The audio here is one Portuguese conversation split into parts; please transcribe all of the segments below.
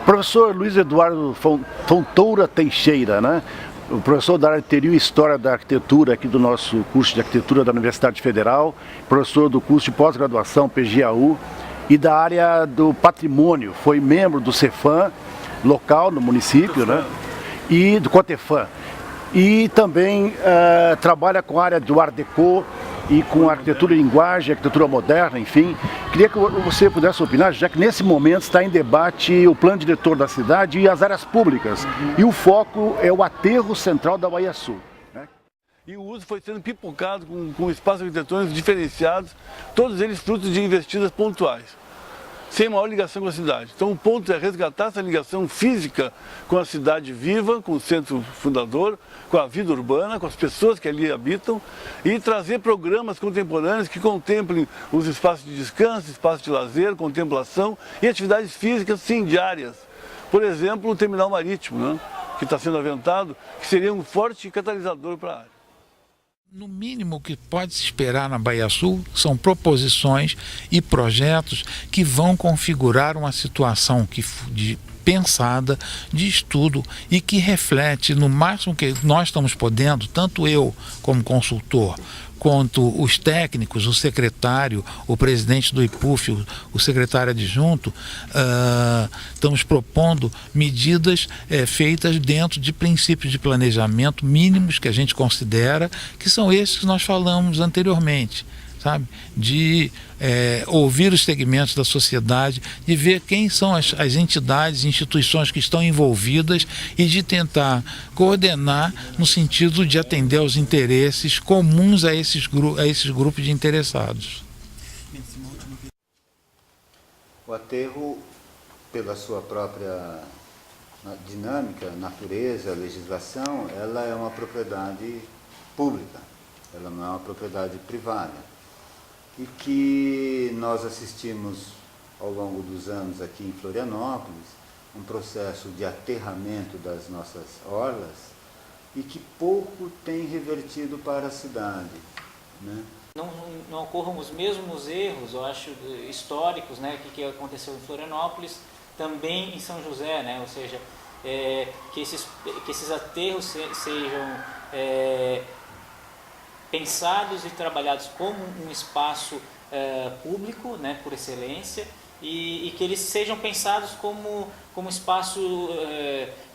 Professor Luiz Eduardo Fontoura Teixeira, né? O professor da área de Teoria e História da Arquitetura aqui do nosso curso de Arquitetura da Universidade Federal, professor do curso de pós-graduação PGAU e da área do patrimônio, foi membro do Cefam local no município, né? E do Cotefam. E também trabalha com a área do Art Deco e com arquitetura e linguagem, arquitetura moderna, enfim. Queria que você pudesse opinar, já que nesse momento está em debate o plano diretor da cidade e as áreas públicas. E o foco é o aterro central da Baía Sul. Né? E o uso foi sendo pipocado com espaços arquitetônicos diferenciados, todos eles frutos de investidas pontuais, sem maior ligação com a cidade. Então o ponto é resgatar essa ligação física com a cidade viva, com o centro fundador, com a vida urbana, com as pessoas que ali habitam e trazer programas contemporâneos que contemplem os espaços de descanso, espaços de lazer, contemplação e atividades físicas, sim, diárias. Por exemplo, o terminal marítimo, né, que está sendo aventado, que seria um forte catalisador para a área. No mínimo que pode se esperar na Baía Sul são proposições e projetos que vão configurar uma situação pensada, de estudo e que reflete no máximo que nós estamos podendo, tanto eu como consultor, quanto os técnicos, o secretário, o presidente do IPUF, o secretário adjunto, estamos propondo medidas feitas dentro de princípios de planejamento mínimos que a gente considera, que são esses que nós falamos anteriormente, sabe? De ouvir os segmentos da sociedade, de ver quem são as entidades, instituições que estão envolvidas e de tentar coordenar no sentido de atender aos interesses comuns a esses grupos de interessados. O aterro, pela sua própria dinâmica, natureza, legislação, ela é uma propriedade pública, ela não é uma propriedade privada. E que nós assistimos ao longo dos anos aqui em Florianópolis, um processo de aterramento das nossas orlas e que pouco tem revertido para a cidade. Né? Não ocorram os mesmos erros, eu acho, históricos, né, que aconteceu em Florianópolis, também em São José, né? Ou seja, que esses aterros sejam pensados e trabalhados como um espaço público, né, por excelência, e que eles sejam pensados como espaço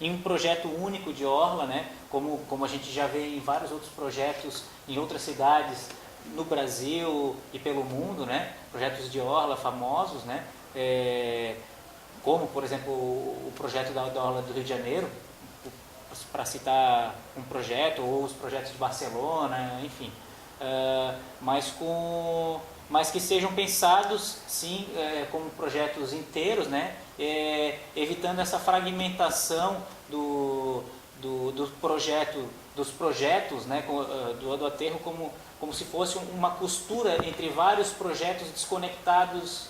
em um projeto único de orla, né, como a gente já vê em vários outros projetos em outras cidades no Brasil e pelo mundo, né, projetos de orla famosos, né, como, por exemplo, o projeto da orla do Rio de Janeiro, para citar um projeto, ou os projetos de Barcelona, enfim, mas que sejam pensados, sim, como projetos inteiros, né, evitando essa fragmentação dos projetos, né, do aterro como se fosse uma costura entre vários projetos desconectados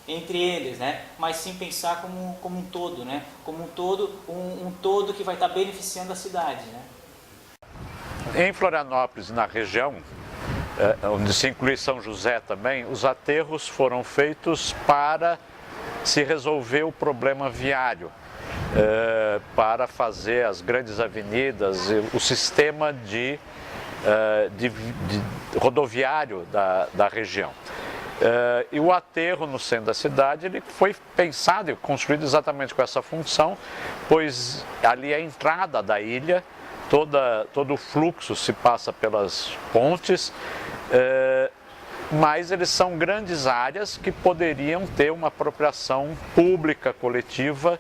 entre eles, né? Mas sim pensar como um todo, né? Como um todo que vai estar beneficiando a cidade, né? Em Florianópolis, na região, onde se inclui São José também, os aterros foram feitos para se resolver o problema viário, para fazer as grandes avenidas, o sistema de rodoviário da região. E o aterro no centro da cidade ele foi pensado e construído exatamente com essa função, pois ali é a entrada da ilha, todo o fluxo se passa pelas pontes, mas eles são grandes áreas que poderiam ter uma apropriação pública, coletiva,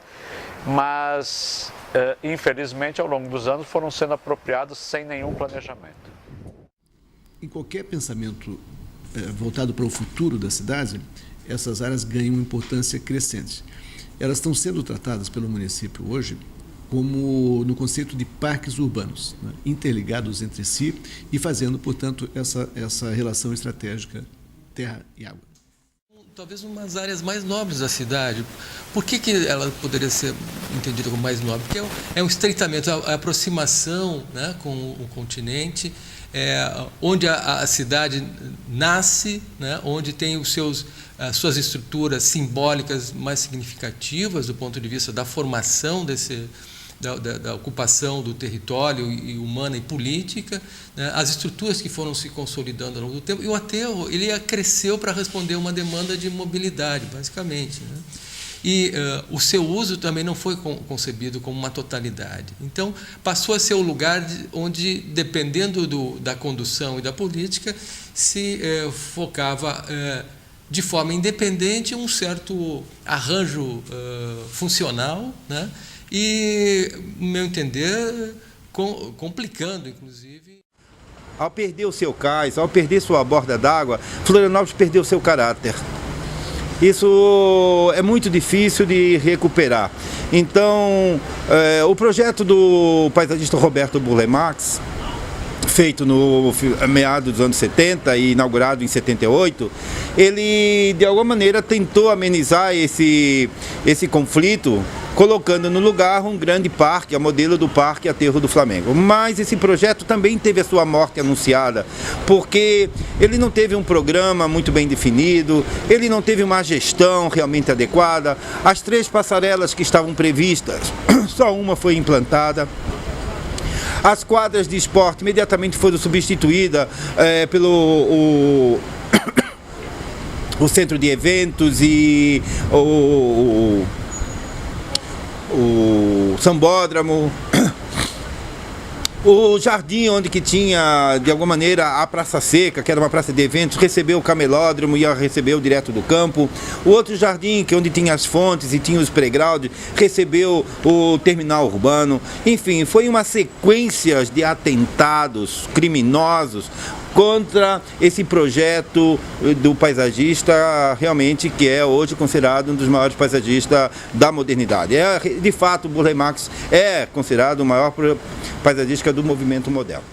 mas infelizmente ao longo dos anos foram sendo apropriados sem nenhum planejamento. Em qualquer pensamento voltado para o futuro da cidade, essas áreas ganham importância crescente. Elas estão sendo tratadas pelo município hoje como no conceito de parques urbanos, né, interligados entre si e fazendo, portanto, essa relação estratégica terra e água. talvez umas áreas mais nobres da cidade. Por que ela poderia ser entendida como mais nobre? Porque é um estreitamento, a aproximação, né, com o continente, onde a cidade nasce, né, onde tem as suas estruturas simbólicas mais significativas do ponto de vista da formação da ocupação do território e humana e política, né, as estruturas que foram se consolidando ao longo do tempo, e o aterro ele cresceu para responder uma demanda de mobilidade, basicamente, né? E o seu uso também não foi concebido como uma totalidade. Então, passou a ser o lugar onde, dependendo da condução e da política, se focava de forma independente um certo arranjo funcional, né? E, no meu entender, complicando, inclusive. Ao perder o seu cais, ao perder sua borda d'água, Florianópolis perdeu seu caráter. Isso é muito difícil de recuperar. Então, o projeto do paisagista Roberto Burle Marx, feito no meados dos anos 70 e inaugurado em 78, ele de alguma maneira tentou amenizar esse conflito, colocando no lugar um grande parque, a modelo do Parque Aterro do Flamengo. Mas esse projeto também teve a sua morte anunciada, porque ele não teve um programa muito bem definido, ele não teve uma gestão realmente adequada, as 3 passarelas que estavam previstas, só uma foi implantada. As quadras de esporte imediatamente foram substituídas pelo o centro de eventos e o sambódromo. O jardim onde que tinha, de alguma maneira, a Praça Seca, que era uma praça de eventos, recebeu o camelódromo e recebeu direto do campo. O outro jardim, que é onde tinha as fontes e tinha os playgrounds, recebeu o terminal urbano. Enfim, foi uma sequência de atentados criminosos contra esse projeto do paisagista, realmente, que é hoje considerado um dos maiores paisagistas da modernidade. De fato, Burle Marx é considerado o maior paisagista do movimento moderno.